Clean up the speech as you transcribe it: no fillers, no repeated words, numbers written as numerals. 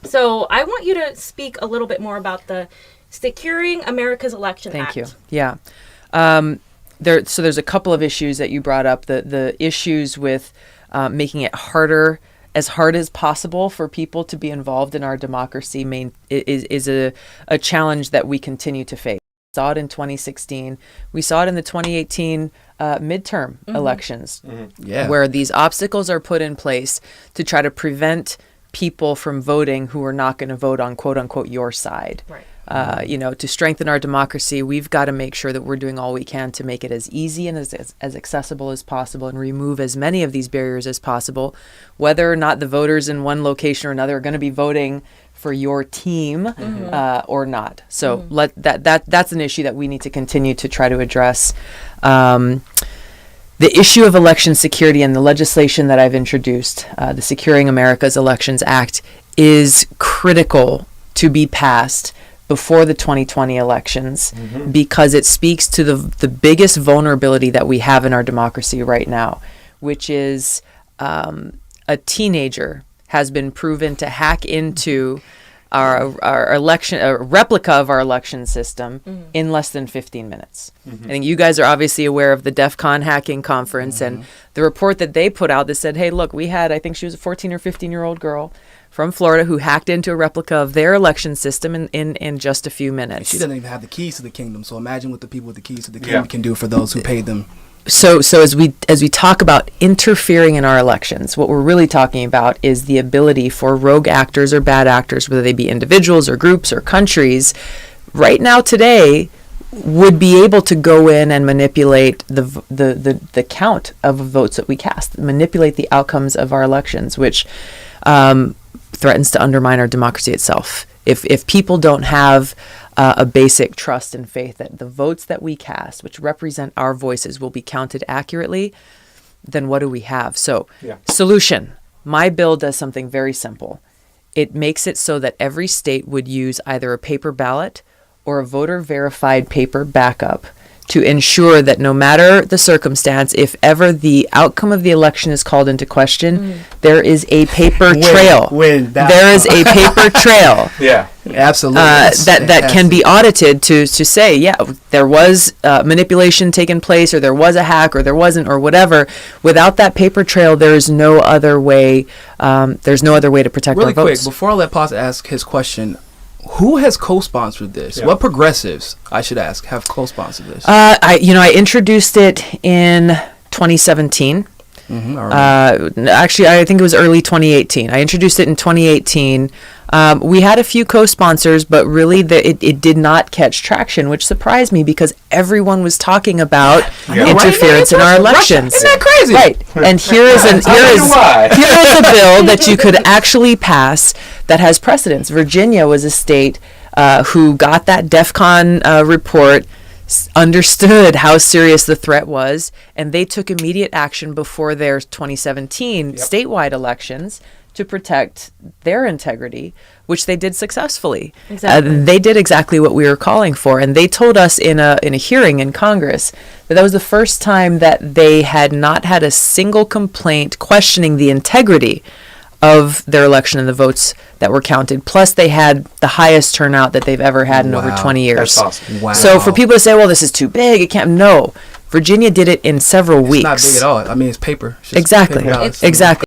So I want you to speak a little bit more about the Securing America's Election Act. Thank you. Yeah. So there's a couple of issues that you brought up. The issues with making it as hard as possible for people to be involved in our democracy is a challenge that we continue to face. We saw it in 2016. We saw it in the 2018 midterm elections, where these obstacles are put in place to try to prevent people from voting who are not going to vote on quote unquote your side. Right. To strengthen our democracy, we've got to make sure that we're doing all we can to make it as easy and as accessible as possible and remove as many of these barriers as possible, whether or not the voters in one location or another are going to be voting for your team or not. So that's an issue that we need to continue to try to address. The issue of election security and the legislation that I've introduced, the Securing America's Elections Act, is critical to be passed before the 2020 elections because it speaks to the biggest vulnerability that we have in our democracy right now, which is a teenager has been proven to hack into our election, a replica of our election system in less than 15 minutes. I think you guys are obviously aware of the DEF CON hacking conference and the report that they put out that said, hey, look, we had, I think she was a 14 or 15-year-old girl from Florida who hacked into a replica of their election system in just a few minutes. And she doesn't even have the keys to the kingdom, so imagine what the people with the keys to the kingdom can do for those who paid them. So as we talk about interfering in our elections, what we're really talking about is the ability for rogue actors or bad actors, whether they be individuals or groups or countries, right now today would be able to go in and manipulate the count of votes that we cast, manipulate the outcomes of our elections, which threatens to undermine our democracy itself. If people don't have a basic trust and faith that the votes that we cast, which represent our voices, will be counted accurately, then what do we have? So, solution. My bill does something very simple. It makes it so that every state would use either a paper ballot or a voter-verified paper backup to ensure that no matter the circumstance, if ever the outcome of the election is called into question, there is a paper trail. There is a paper trail. Absolutely. That can be audited to say, yeah, there was manipulation taking place, or there was a hack, or there wasn't, or whatever. Without that paper trail, there is no other way. There's no other way to protect our votes. Really quick, before I let Paz ask his question, who has co-sponsored this? What progressives, I should ask, have co-sponsored this? I introduced it in 2017. Actually, I think it was early 2018. I introduced it in 2018. We had a few co-sponsors, but really it did not catch traction, which surprised me because everyone was talking about interference in our elections. Isn't that crazy? Right. And here is a bill that you could actually pass that has precedence. Virginia was a state who got that DEF CON report, understood how serious the threat was, and they took immediate action before their 2017 statewide elections to protect their integrity, which they did successfully. Exactly. They did exactly what we were calling for, and they told us in a hearing in Congress that was the first time that they had not had a single complaint questioning the integrity of their election and the votes that were counted. Plus, they had the highest turnout that they've ever had in over 20 years. That's awesome. Wow. So for people to say, well, this is too big, it can't, no. Virginia did it in several weeks. It's not big at all. I mean, it's paper. It's just Exactly. paper ballots. Exactly.